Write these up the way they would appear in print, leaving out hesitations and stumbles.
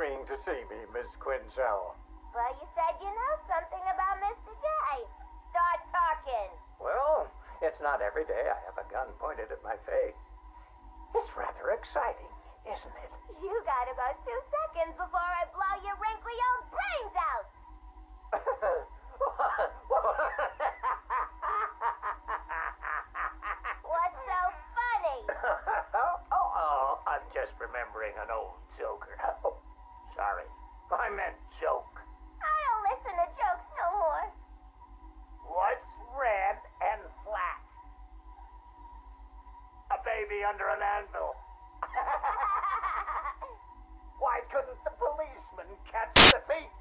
agreeing to see me, Miss Quinzel? Well, you said you know something about Mr. J. Start talking. Well, it's not every day I have a gun pointed at my face. It's rather exciting, isn't it? You got about 2 seconds before I blow your wrinkly old brains out. What's so funny? I'm just remembering an old joker. Oh, sorry. I meant joke. I don't listen to jokes no more. What's red and flat? A baby under an anvil. Why couldn't the policeman catch the thief?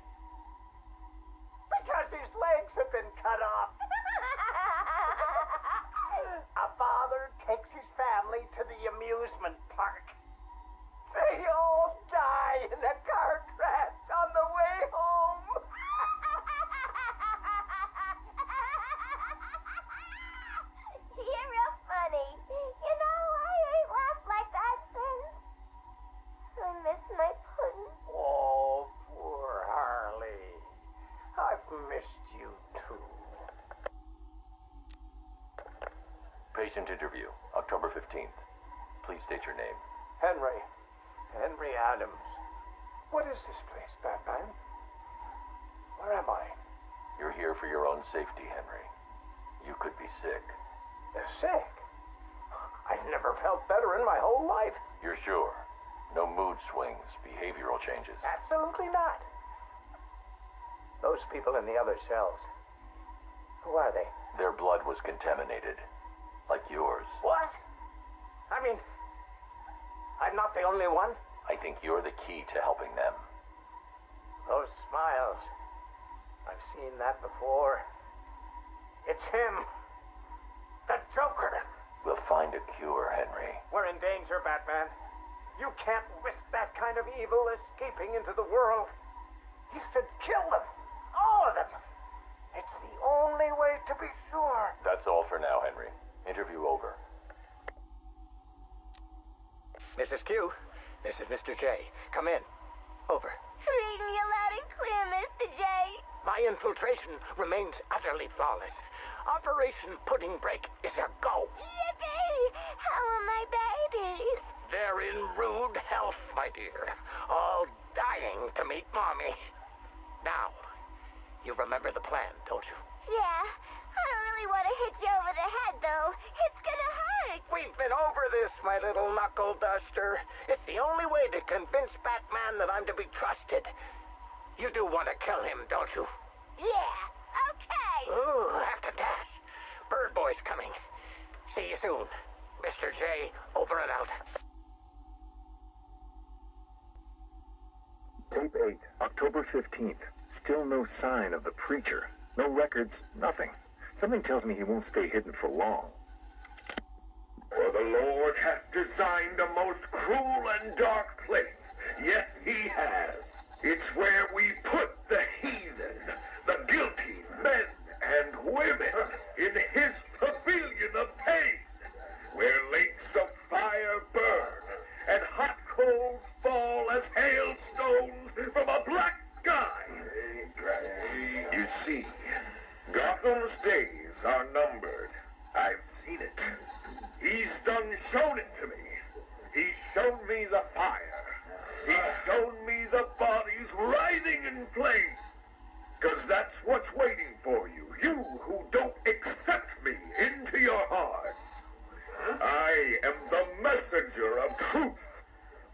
Because his legs have been cut off. A father takes his family to the amusement park. They all die in a car crash on the way home. You're real funny. You know, I ain't laughed like that since. I miss my pudding. Oh, poor Harley. I've missed you too. Patient interview, October 15th. Please state your name. Henry Adams. What is this place, Batman? Where am I? You're here for your own safety, Henry. You could be sick. Sick? I've never felt better in my whole life. You're sure? No mood swings, behavioral changes. Absolutely not. Those people in the other cells. Who are they? Their blood was contaminated. Like yours. What? I mean, I'm not the only one. I think you're the key to helping them. Those smiles. I've seen that before. It's him. The Joker. We'll find a cure, Henry. We're in danger, Batman. You can't risk that kind of evil escaping into the world. You should kill them. All of them. It's the only way to be sure. That's all for now, Henry. Interview over. Mrs. Q, this is Mr. J. Come in. Over. Reading you loud and clear, Mr. J. My infiltration remains utterly flawless. Operation Pudding Break is a go. Yippee! How are my babies? They're in rude health, my dear. All dying to meet Mommy. Now, you remember the plan, don't you? Yeah. I don't really want to hit you over the head, though. It's gonna hurt. We've been over this, my little knuckle duster. It's the only way to convince Batman that I'm to be trusted. You do want to kill him, don't you? Yeah. Okay. Ooh, have to dash. Bird Boy's coming. See you soon. Mr. J, over and out. Tape 8, October 15th. Still no sign of the preacher. No records, nothing. Something tells me he won't stay hidden for long. For the Lord hath designed a most cruel and dark place. Yes, he has. It's where we put the heathen, the guilty men and women, in his pavilion of pain, where lakes of fire burn and hot coals fall as hailstones from a black sky. You see, Gotham's days are numbered. I've seen it. He's shown it to me. He's shown me the fire. He's shown me the bodies writhing in flames. 'Cause that's what's waiting for you. You who don't accept me into your hearts. I am the messenger of truth.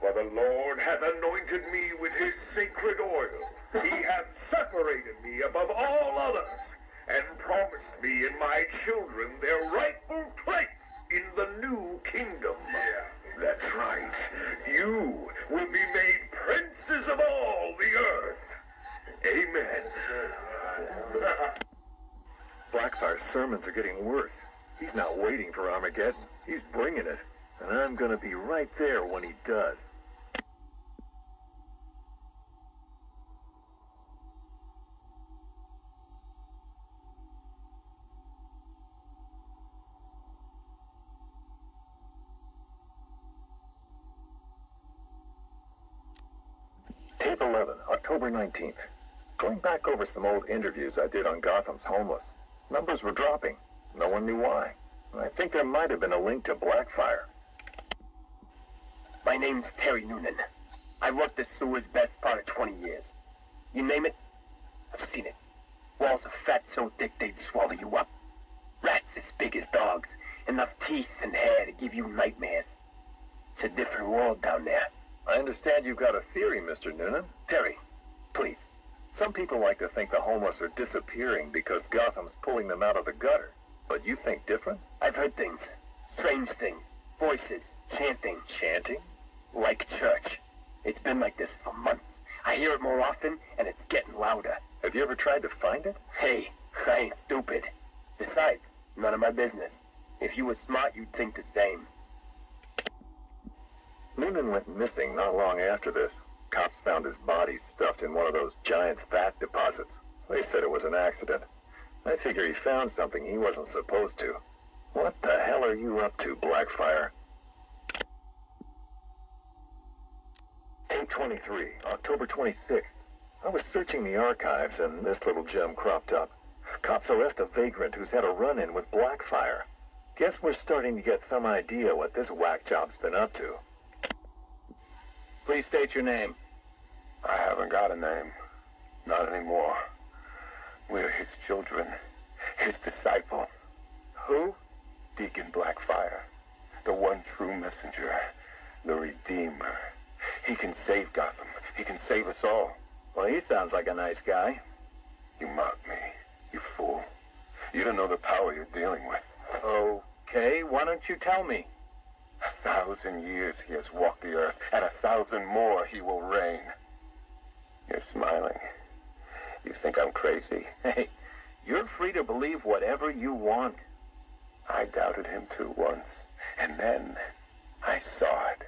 For the Lord hath anointed me with his sacred oil. He hath separated me above all others, and promised me and my children their rightful place in the new kingdom. Yeah, that's right. You will be made princes of all the earth. Amen. Blackfire's sermons are getting worse. He's not waiting for Armageddon. He's bringing it. And I'm gonna be right there when he does. Tape October 19th. Going back over some old interviews I did on Gotham's homeless. Numbers were dropping. No one knew why. I think there might have been a link to Blackfire. My name's Terry Noonan. I worked the sewers best part of 20 years. You name it, I've seen it. Walls of fat so thick they'd swallow you up. Rats as big as dogs. Enough teeth and hair to give you nightmares. It's a different world down there. I understand you've got a theory, Mr. Noonan. Terry, please. Some people like to think the homeless are disappearing because Gotham's pulling them out of the gutter. But you think different? I've heard things. Strange things. Voices. Chanting. Chanting? Like church. It's been like this for months. I hear it more often, and it's getting louder. Have you ever tried to find it? Hey, I ain't stupid. Besides, none of my business. If you were smart, you'd think the same. Noonan went missing not long after this. Cops found his body stuffed in one of those giant fat deposits. They said it was an accident. I figure he found something he wasn't supposed to. What the hell are you up to, Blackfire? Tape 23, October 26th. I was searching the archives and this little gem cropped up. Cops arrest a vagrant who's had a run-in with Blackfire. Guess we're starting to get some idea what this whack job's been up to. Please state your name. I haven't got a name. Not anymore. We're his children. His disciples. Who? Deacon Blackfire. The one true messenger. The Redeemer. He can save Gotham. He can save us all. Well, he sounds like a nice guy. You mock me, you fool. You don't know the power you're dealing with. Okay, why don't you tell me? 1,000 years he has walked the earth, and 1,000 more he will reign. You're smiling. You think I'm crazy? Hey, you're free to believe whatever you want. I doubted him too once, and then I saw it.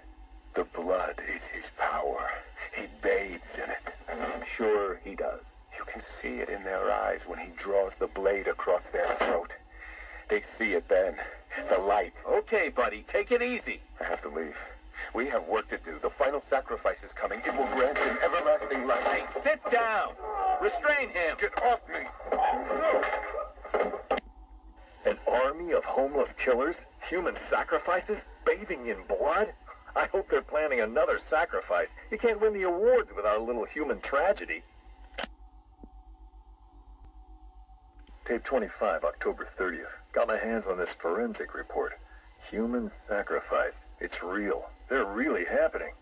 The blood is his power. He bathes in it. I'm sure he does. You can see it in their eyes when he draws the blade across their throat. They see it then. The light. Okay, buddy, take it easy. I have to leave. We have work to do. The final sacrifice is coming. It will grant him everlasting life. Hey, sit down. Restrain him. Get off me. An army of homeless killers? Human sacrifices? Bathing in blood? I hope they're planning another sacrifice. You can't win the awards without a little human tragedy. Tape 25, October 30th. Got my hands on this forensic report. Human sacrifice. It's real. They're really happening.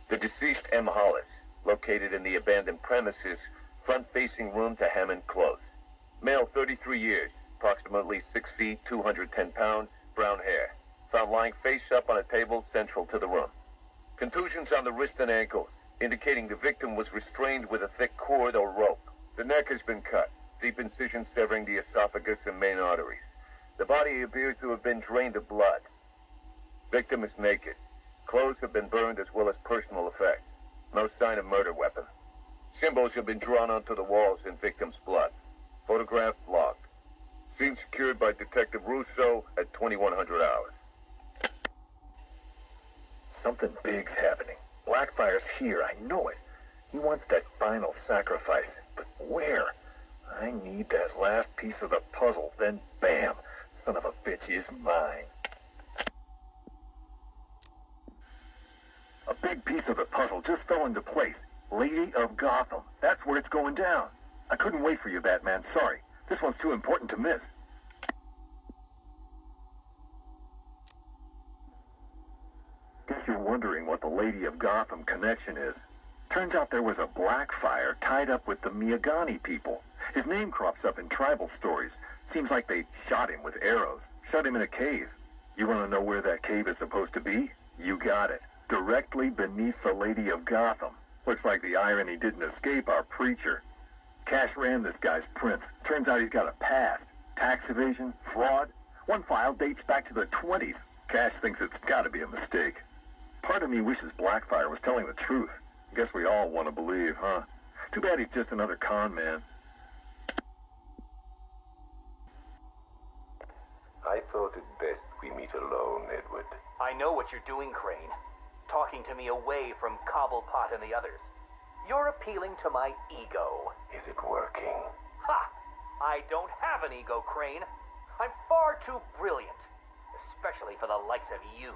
The deceased M. Hollis, located in the abandoned premises, front-facing room to Hammond Close. Male, 33 years, approximately 6 feet, 210 pounds, brown hair. Found lying face up on a table central to the room. Contusions on the wrist and ankles, indicating the victim was restrained with a thick cord or rope. The neck has been cut, deep incision severing the esophagus and main arteries. The body appears to have been drained of blood. Victim is naked. Clothes have been burned as well as personal effects. No sign of murder weapon. Symbols have been drawn onto the walls in victim's blood. Photographs logged. Scene secured by Detective Russo at 2100 hours. Something big's happening. Blackfire's here, I know it. He wants that final sacrifice. But where? I need that last piece of the puzzle, then bam! Son of a bitch is mine. A big piece of the puzzle just fell into place. Lady of Gotham. That's where it's going down. I couldn't wait for you, Batman. Sorry. This one's too important to miss. Guess you're wondering what the Lady of Gotham connection is. Turns out there was a Blackfire tied up with the Miyagani people. His name crops up in tribal stories. Seems like they shot him with arrows. Shut him in a cave. You want to know where that cave is supposed to be? You got it. Directly beneath the Lady of Gotham. Looks like the irony didn't escape our preacher. Cash ran this guy's prints. Turns out he's got a past. Tax evasion, fraud. One file dates back to the 20s. Cash thinks it's got to be a mistake. Part of me wishes Blackfire was telling the truth. Guess we all want to believe, huh? Too bad he's just another con man. I thought it best we meet alone, Edward. I know what you're doing, Crane. talking to me away from Cobblepot and the others. You're appealing to my ego. Is it working? Ha! I don't have an ego, Crane. I'm far too brilliant, especially for the likes of you.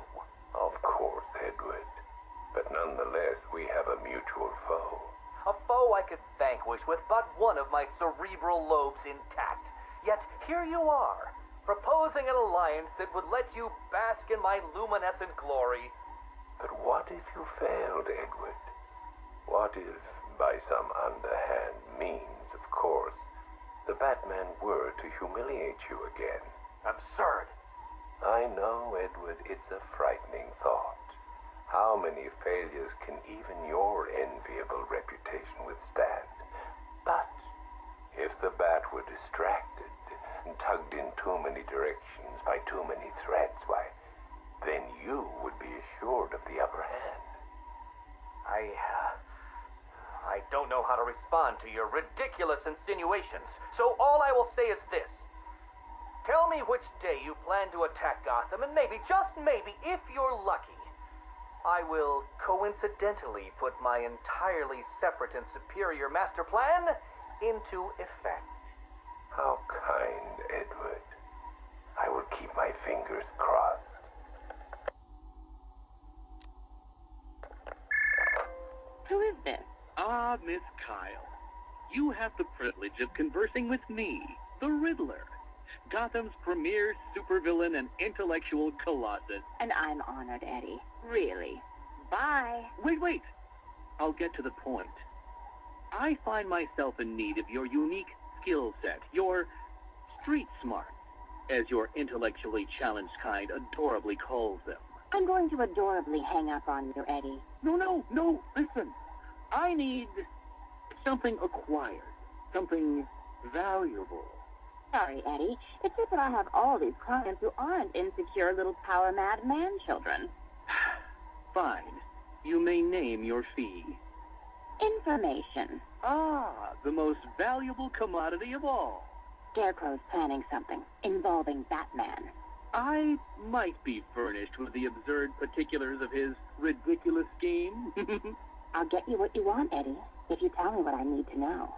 Of course, Edward. But nonetheless, we have a mutual foe. A foe I could vanquish with but one of my cerebral lobes intact. Yet here you are, proposing an alliance that would let you bask in my luminescent glory. But what if you failed, Edward? What if, by some underhand means, of course, the Batman were to humiliate you again? Absurd. I know, Edward, it's a frightening thought. How many failures can even your enviable reputation withstand? But if the Bat were distracted and tugged in too many directions by too many threats, why, then you would be assured of the upper hand. I don't know how to respond to your ridiculous insinuations, so all I will say is this. Tell me which day you plan to attack Gotham, and maybe, just maybe, if you're lucky, I will coincidentally put my entirely separate and superior master plan into effect. How kind, Edward. I will keep my fingers crossed. Who is this? Ah, Miss Kyle. You have the privilege of conversing with me, the Riddler, Gotham's premier supervillain and intellectual colossus. And I'm honored, Eddie. Really. Bye. Wait. I'll get to the point. I find myself in need of your unique skill set, your street smarts, as your intellectually challenged kind adorably calls them. I'm going to adorably hang up on you, Eddie. No, listen. I need something acquired, something valuable. Sorry, Eddie. It's just that I have all these clients who aren't insecure little power-mad man-children. Fine. You may name your fee. Information. Ah, the most valuable commodity of all. Scarecrow's planning something involving Batman. I might be furnished with the absurd particulars of his ridiculous scheme. I'll get you what you want, Eddie, if you tell me what I need to know.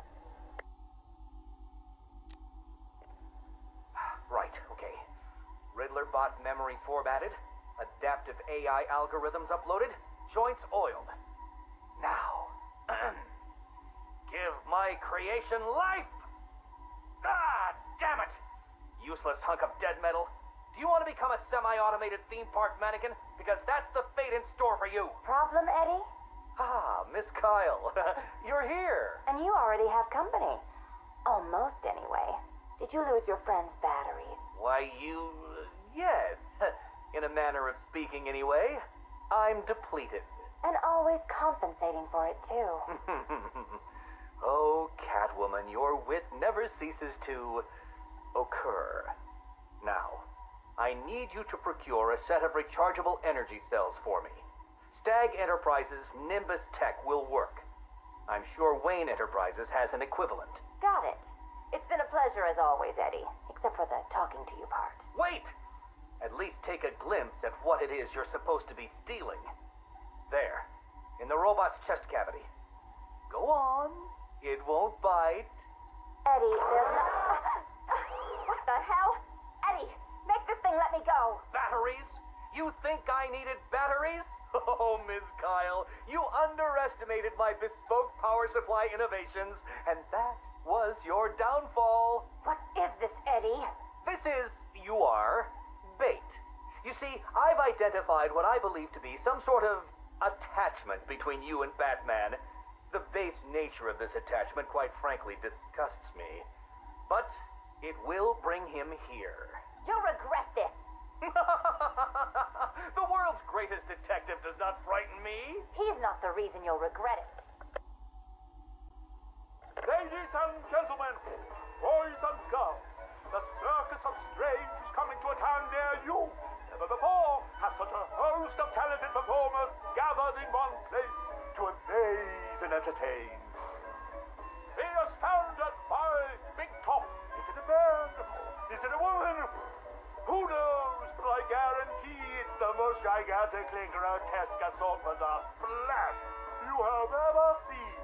Right, okay. Riddler bot memory formatted, adaptive AI algorithms uploaded, joints oiled. Now, give my creation life! Ah, damn it! Useless hunk of dead metal. Do you want to become a semi-automated theme park mannequin? Because that's the fate in store for you. Problem, Eddie? Ah, Miss Kyle, you're here. And you already have company. Almost, anyway. Did you lose your friend's batteries? Why, yes. In a manner of speaking, anyway. I'm depleted. And always compensating for it, too. Oh, Catwoman, your wit never ceases to occur. Now, I need you to procure a set of rechargeable energy cells for me. Stag Enterprises' Nimbus Tech will work. I'm sure Wayne Enterprises has an equivalent. Got it. It's been a pleasure as always, Eddie. Except for the talking to you part. Wait! At least take a glimpse at what it is you're supposed to be stealing. There, in the robot's chest cavity. Go on. It won't bite. Eddie, there's no... What the hell? Eddie, make this thing let me go. Batteries? You think I needed batteries? Oh, Miss Kyle, you underestimated my bespoke power supply innovations, and that was your downfall. What is this, Eddie? This is, bait. You see, I've identified what I believe to be some sort of attachment between you and Batman. The base nature of this attachment, quite frankly, disgusts me. But it will bring him here. You'll regret this. The world's greatest detective does not frighten me. He's not the reason you'll regret it. Ladies and gentlemen, boys and girls, the Circus of Strange is coming to a town near you. Never before have such a host of talented performers gathered in one place to amaze and entertain. Be astounded by Big Top. Is it a man? Is it a woman? Who knows? But I guarantee it's the most gigantically grotesque assortment of flesh you have ever seen.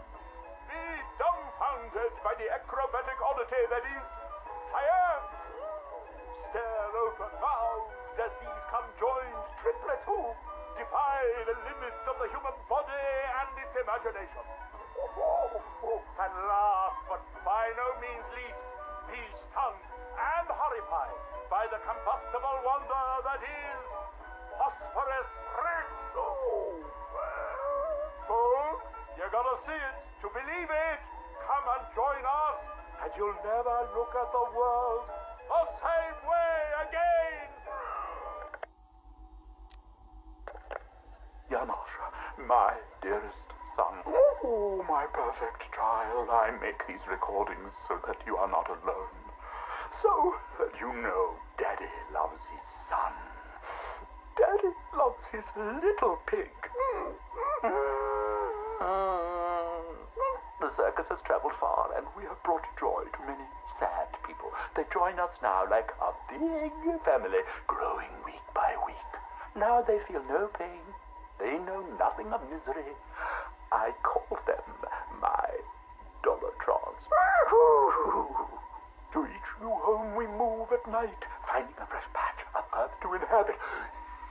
Be dumbfounded by the acrobatic oddity that is science. Stare open mouthed as these conjoined triplets who defy the limits of the human body and its imagination. And last but by no means least, be stunned and horrified by the combustible wonder that is phosphorus Rex. Folks, you gotta see it to believe it. Come and join us, and you'll never look at the world the same way again. Janosch, my dearest son. Oh, my perfect child. I make these recordings so that you are not alone. So that you know Daddy loves his son. Daddy loves his little pig. The circus has traveled far, and we have brought joy to many sad people. They join us now like a big family, growing week by week. Now they feel no pain. They know nothing of misery. I call them my Dollartrons. To each new home we move at night, finding a fresh patch of earth to inhabit.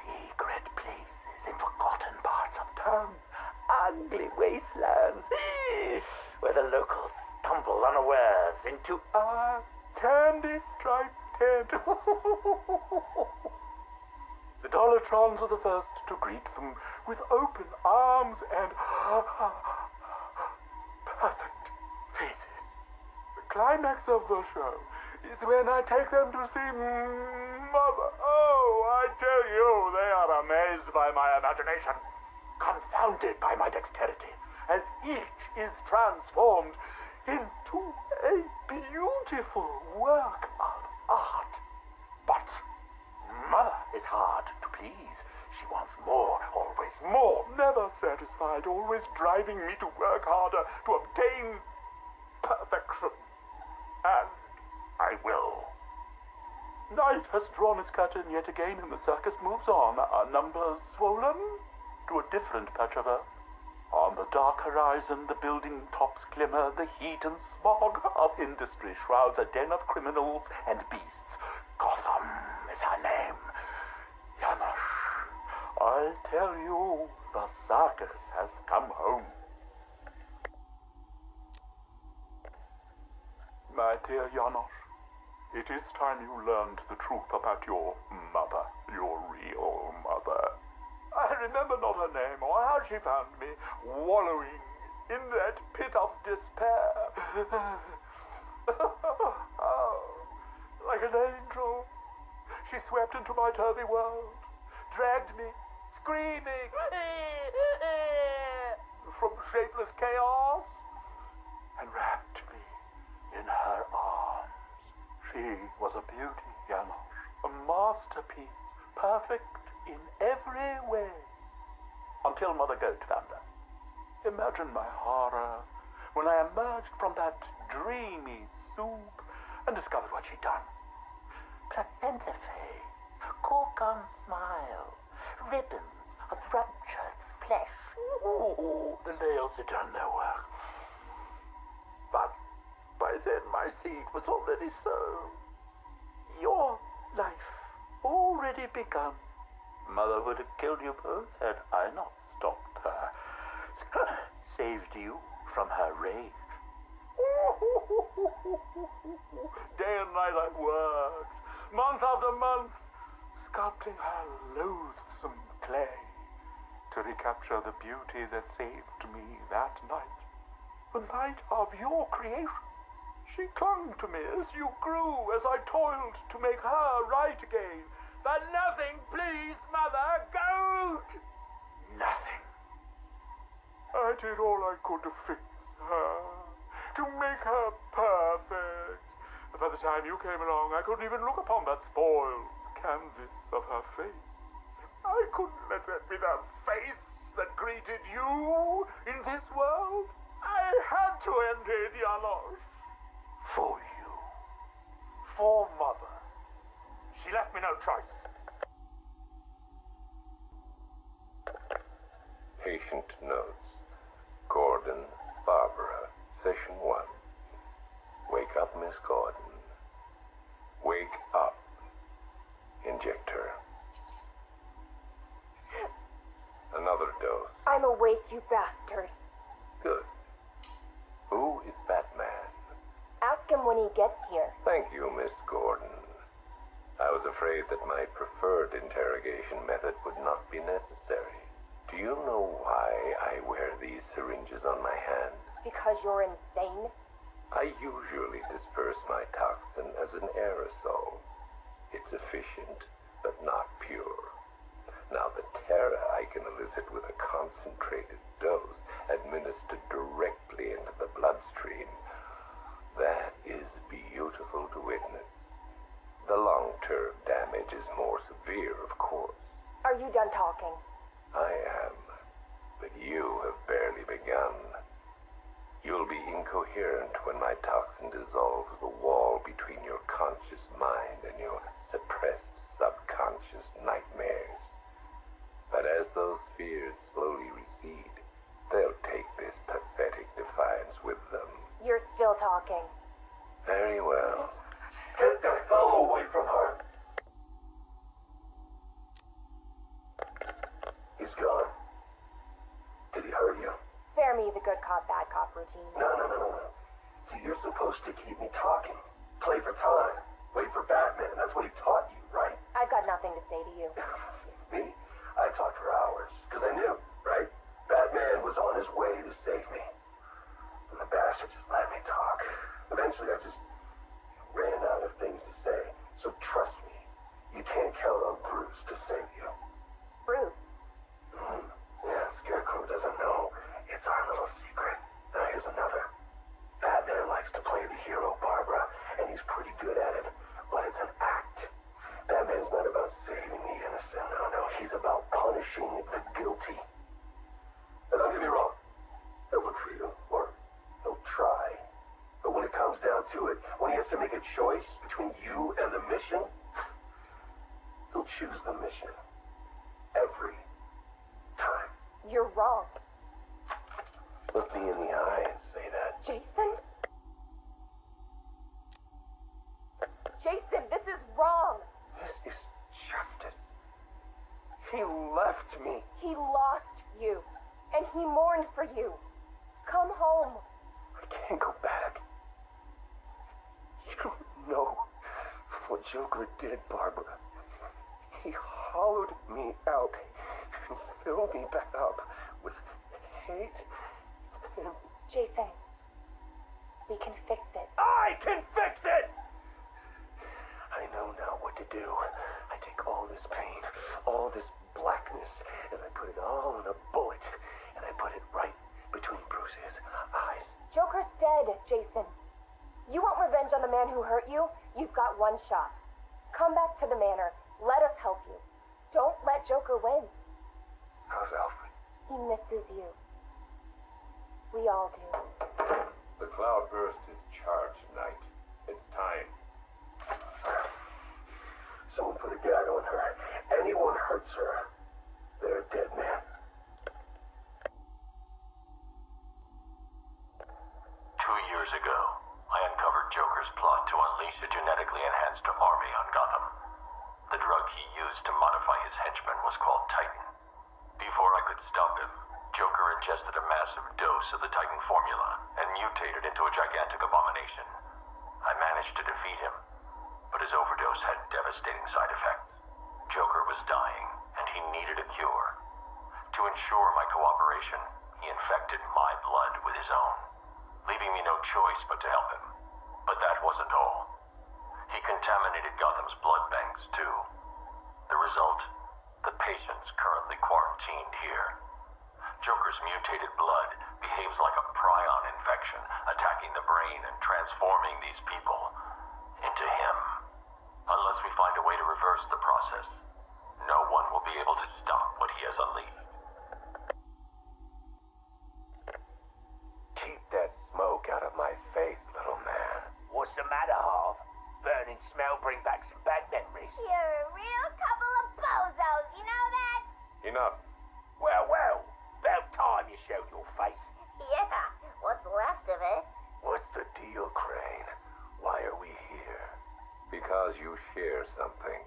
Secret places in forgotten parts of town. Ugly wastelands where the locals stumble unawares into our candy-striped tent. The Dollartrons are the first to greet them with open arms and perfect faces. The climax of the show is when I take them to see Mother. Oh, I tell you, they are amazed by my imagination, confounded by my dexterity, as each is transformed into a beautiful work of art. But Mother is hard to please. She wants more, always more, never satisfied, always driving me to work harder to obtain perfection. And I will. Night has drawn its curtain yet again, and the circus moves on, our numbers swollen to a different patch of earth. On the dark horizon, the building tops glimmer, the heat and smog of industry shrouds a den of criminals and beasts. Gotham is her name. Janosch, I'll tell you, the circus has come home. My dear Janosch, it is time you learned the truth about your mother, your real mother. I remember not her name or how she found me, wallowing in that pit of despair. Oh, like an angel, she swept into my turvy world, dragged me, screaming, from shapeless chaos, and wrapped me in her arms. She was a beauty, Janosch, a masterpiece, perfect in every way, until Mother Goat found her. Imagine my horror when I emerged from that dreamy soup and discovered what she'd done. Placenta face, cork-on smile, ribbons of ruptured flesh. Ooh, the nails had done their work. But by then my seed was already sown. Your life already begun. Mother would have killed you both had I not stopped her. Saved you from her rage. Day and night I worked, month after month, sculpting her loathsome clay to recapture the beauty that saved me that night. The night of your creation. She clung to me as you grew, as I toiled to make her right again. But nothing pleased Mother Goat. Nothing. I did all I could to fix her, to make her perfect. But by the time you came along, I couldn't even look upon that spoiled canvas of her face. I couldn't let that be the face that greeted you in this world. I had to end it, Janosch. For you. For Mother. She left me no choice. dose. I'm awake, you bastard. Good. Who is Batman? Ask him when he gets here. Thank you, Miss Gordon. I was afraid that my preferred interrogation method would not be necessary. Do you know why I wear these syringes on my hands? Because you're insane? I usually disperse my toxin as an aerosol. It's efficient, but not pure. Now, the terror I can elicit with a concentrated dose administered directly into the bloodstream, that is beautiful to witness. The long-term damage is more severe, of course. Are you done talking? I am, but you have barely begun. You'll be incoherent when my toxin dissolves the wall between your conscious mind and your suppressed subconscious nightmares. But as those fears slowly recede, they'll take this pathetic defiance with them. You're still talking. Very well. Get the hell away from her! He's gone. Did he hurt you? Spare me the good cop, bad cop routine. No. See, you're supposed to keep me talking. Play for time. Wait for Batman. That's what he taught you, right? I've got nothing to say to you. Me? I talked for hours, because I knew, right? Batman was on his way to save me. And the bastard just let me talk. Eventually, I just ran out of things to say. So trust me, you can't count on Bruce to save you. Bruce? Yeah, Scarecrow doesn't know. It's our little secret. Now, here's another. Batman likes to play the hero, Barbara, and he's pretty good at it. But it's an act. Batman's not about saving the innocent. No. He's about punishing the guilty. And don't get me wrong. He'll look for you, or he'll try. But when it comes down to it, when he has to make a choice between you and the mission, he'll choose the mission. Every time. You're wrong. Look me in the eye and say that. Jason? Jason, this is wrong. This is justice. He left me. He lost you, and he mourned for you. Come home. I can't go back. You don't know what Joker did, Barbara. He hollowed me out and filled me back up with hate and... Jason, we can fix it. I can fix it! I know now what to do. I take all this pain, all this blackness, and I put it all in a bullet, and I put it right between Bruce's eyes. Joker's dead, Jason. You want revenge on the man who hurt you? You've got one shot. Come back to the manor. Let us help you. Don't let Joker win. How's Alfred? He misses you. We all do. The cloudburst is charged, Knight. It's time. Someone put a gag on her. Anyone hurts her, they're a dead man. 2 years ago, I uncovered Joker's plot to unleash a genetically enhanced army on Gotham. The drug he used to modify his henchmen was called Titan. Before I could stop him, Joker ingested a massive dose of the Titan formula and mutated into a gigantic abomination. I managed to defeat him, but his overdose had devastating side effects. Joker was dying, and he needed a cure. To ensure my cooperation, he infected my blood with his own, leaving me no choice but to help him. But that wasn't all. He contaminated Gotham's blood banks, too. The result? The patients currently quarantined here. Joker's mutated blood behaves like a prion infection, attacking the brain and transforming these people into him. Unless we find a way to reverse the process, no one will be able to stop what he has unleashed. Keep that smoke out of my face, little man. What's the matter, Harv? Burning smell bring back some bad memories. You're a real couple of bozos, you know that? Enough. Well, about time you showed your face. Yeah, what's left of it? What's the deal, Crane? Why are we here? Because you share something.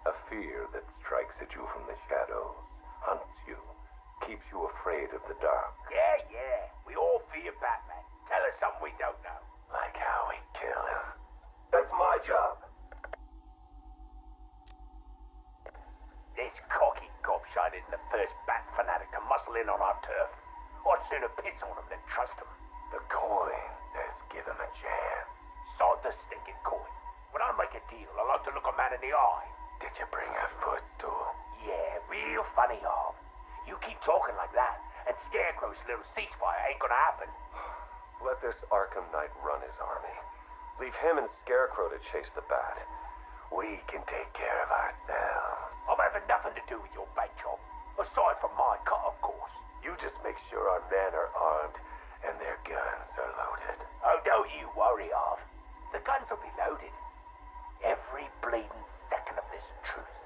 A fear that strikes at you from the shadows, hunts you, keeps you afraid of the dark. Yeah. We all fear Batman. Tell us something we don't know. Like how we kill him. That's my job. This cocky gobshite isn't the first bat fanatic to muscle in on our turf. I'd sooner piss on him than trust him. The coin says give him a chance. Sod the stinking coin. When I make a deal, I like to look a man in the eye. Did you bring a footstool? Yeah, real funny, Harv. You keep talking like that, and Scarecrow's little ceasefire ain't gonna happen. Let this Arkham Knight run his army. Leave him and Scarecrow to chase the bat. We can take care of ourselves. I'm having nothing to do with your bank job. Aside from my cut, of course. You just make sure our men are armed and their guns are loaded. Oh, don't you worry, Harv. The guns will be loaded. Every bleeding second of this truce.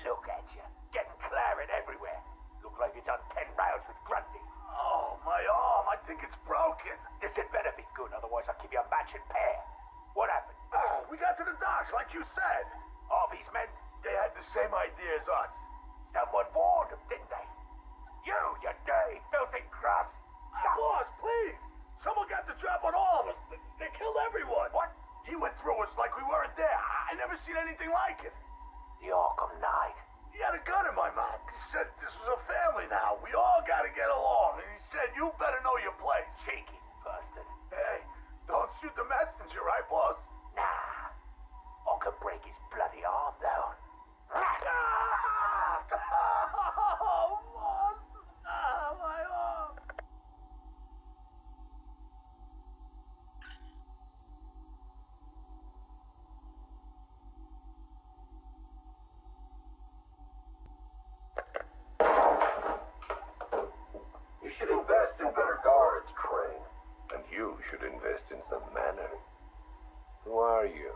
Look at you, getting claret everywhere. Look like you've done 10 rounds with Grundy. Oh, my arm. I think it's broken. This had better be good, otherwise I'll give you a matching pair. What happened? Oh, we got to the docks, like you said. Harvey's men? They had the same idea as us. Someone warned them, didn't they? You dirty, filthy crust. Boss, please. Someone got the drop on all of us. They killed everyone. What? He went through us like we weren't there. I never seen anything like it. The Arkham Knight. He had a gun in my mouth. He said this was a family now. We all gotta get along. And he said, you better know your place. Cheeky bastard. Hey, don't shoot the messenger, right, boss? Nah. I could break his bloody arm, though. Oh, boss. My arm. You should invest in better guards, Crane. And you should invest in some manners. Who are you?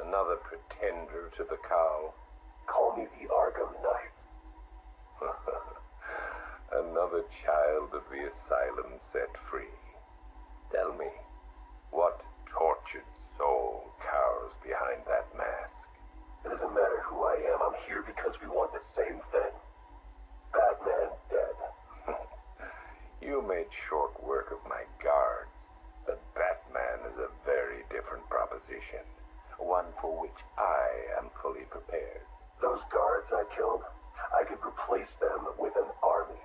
Another pretender to the cowl? Call me the Arkham Knight. Another child of the asylum set free. Tell me, what tortured soul cowers behind that mask? It doesn't matter who I am. I'm here because we want the same thing. Batman dead. You made short work of my guards, but Batman is a very different proposition. One for which I am fully prepared. Those guards I killed, I could replace them with an army.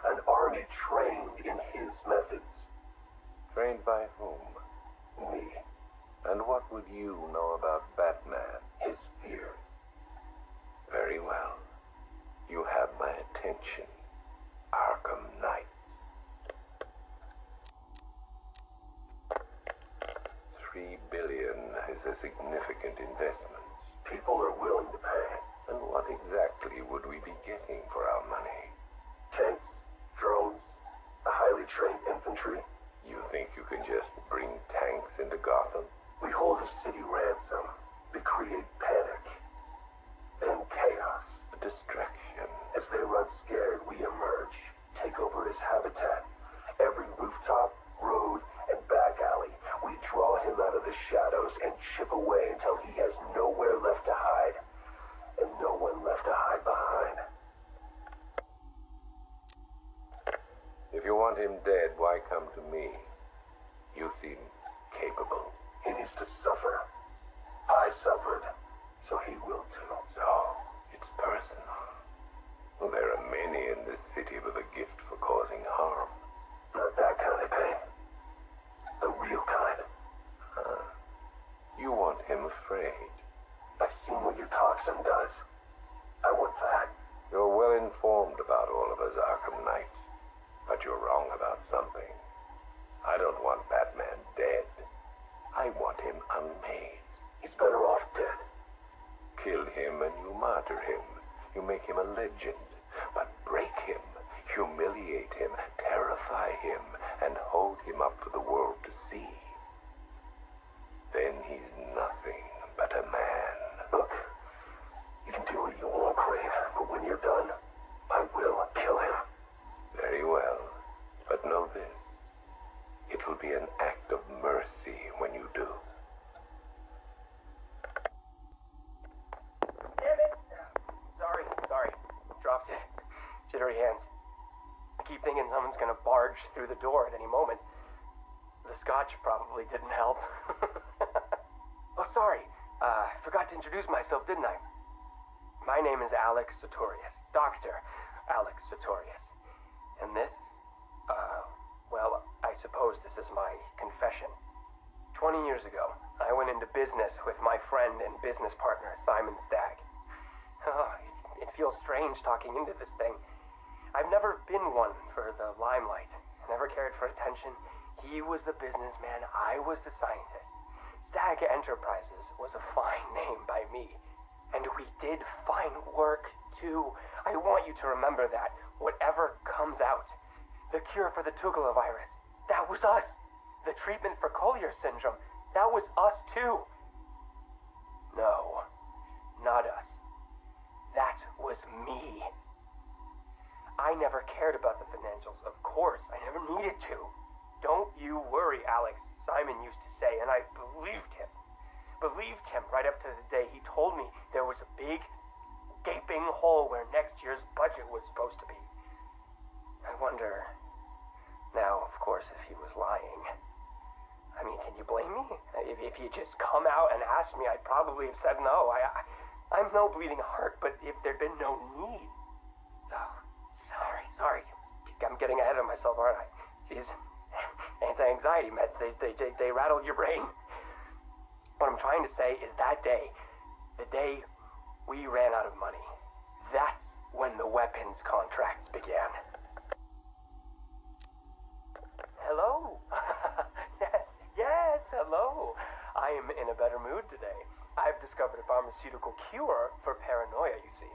An army trained in his methods. Trained by whom? Me. And what would you know about Batman? His fear. Very well. You have my attention, Arkham Knight. 3 billion is a significant investment. People are willing to pay. And what exactly would we be getting for our money? Tanks, drones, a highly trained infantry. You think you can just bring tanks into Gotham? We hold a city ransom. We create panic. Then chaos. A distraction. As they run scared, we emerge. Take over his habitat. Every rooftop, road, and back alley. We draw him out of the shadows and chip away until he has nowhere left to hide. And no one left to hide behind. If you want him dead, why come to me? You seem capable. He needs to suffer. I suffered, so he will too. So, it's personal. Well, there are many in this city with a gift for causing harm. Not that kind of pain. The real kind. Huh. You want him afraid. I've seen what your toxin does. I want that. You're well informed about all of us, Arkham Knight. But you're wrong about something. I don't want Batman dead. I want him unmade. He's better off dead. Kill him and you martyr him. You make him a legend. But break him, humiliate him, terrify him, and hold him up for the world to see. Then he's nothing but a man. Look, you can do what you want, Crane, but when you're done, I will kill him. Very well, but know this. It will be an act of mercy when you do. Damn it! Sorry. thinking someone's gonna barge through the door at any moment. The scotch probably didn't help. Oh, sorry. I forgot to introduce myself, didn't I? My name is Alex Sartorius. Dr. Alex Sartorius. And this? Well, I suppose this is my confession. 20 years ago, I went into business with my friend and business partner, Simon Stagg. Oh, it feels strange talking into this thing. I've never been one for the limelight. Never cared for attention. He was the businessman, I was the scientist. Stagg Enterprises was a fine name by me. And we did fine work, too. I want you to remember that. Whatever comes out. The cure for the Tugela virus, that was us. The treatment for Collier syndrome, that was us, too. No, not us. That was me. I never cared about the financials, of course. I never needed to. Don't you worry, Alex, Simon used to say, and I believed him. Believed him right up to the day he told me there was a big, gaping hole where next year's budget was supposed to be. I wonder, now, of course, if he was lying. I mean, can you blame me? If he just come out and asked me, I'd probably have said no. I'm no bleeding heart, but if there'd been no need. Oh, sorry. I'm getting ahead of myself, aren't I? These anti-anxiety meds, they rattle your brain. What I'm trying to say is that day, the day we ran out of money, that's when the weapons contracts began. Hello? Yes, hello. I am in a better mood today. I've discovered a pharmaceutical cure for paranoia, you see.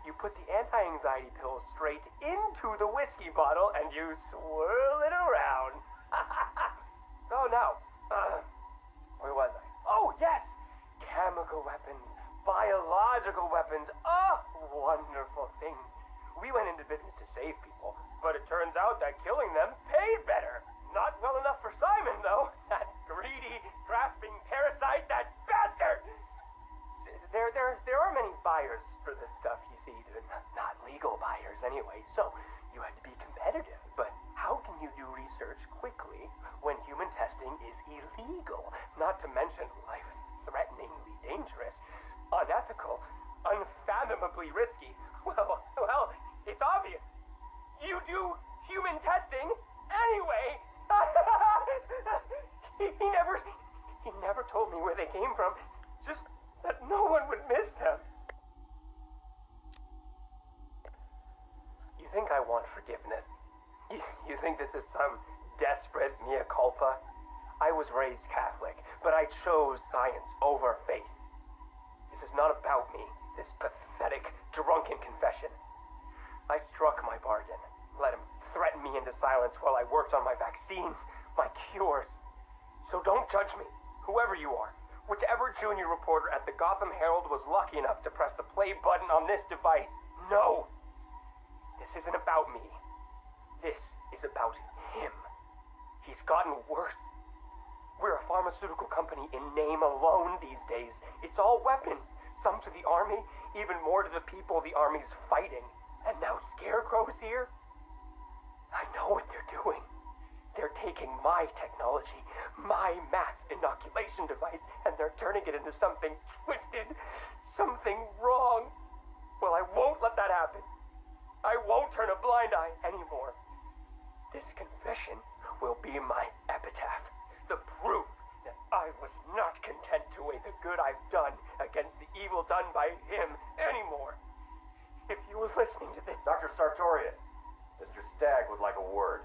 You put the anti-anxiety pill straight into the whiskey bottle and you swirl it around. Oh, no. Where was I? Oh, yes! Chemical weapons, biological weapons. Oh, wonderful things. We went into business to save people, but it turns out that killing them paid better. Not well enough for Simon, though. That greedy, grasping parasite, that bastard! There are many buyers for this stuff, you see. Not legal buyers, anyway, so you had to be competitive. But how can you do research quickly when human testing is illegal? Not to mention life-threateningly dangerous, unethical, unfathomably risky. Well, it's obvious. You do human testing anyway. He never told me where they came from, just that no one would miss them. You think I want forgiveness? You think this is some desperate mea culpa? I was raised Catholic, but I chose science over faith. This is not about me, this pathetic, drunken confession. I struck my bargain, let him threaten me into silence while I worked on my vaccines, my cures. So don't judge me, whoever you are. Whichever junior reporter at the Gotham Herald was lucky enough to press the play button on this device. No! This isn't about me. This is about him. He's gotten worse. We're a pharmaceutical company in name alone these days. It's all weapons. Some to the army, even more to the people the army's fighting. And now Scarecrow's here? I know what they're doing. They're taking my technology, my mass inoculation device, and they're turning it into something twisted, something wrong. Well, I won't let that happen. I won't turn a blind eye anymore. This confession will be my epitaph, the proof that I was not content to weigh the good I've done against the evil done by him anymore. If you were listening to this... Dr. Sartorius, Mr. Stagg would like a word.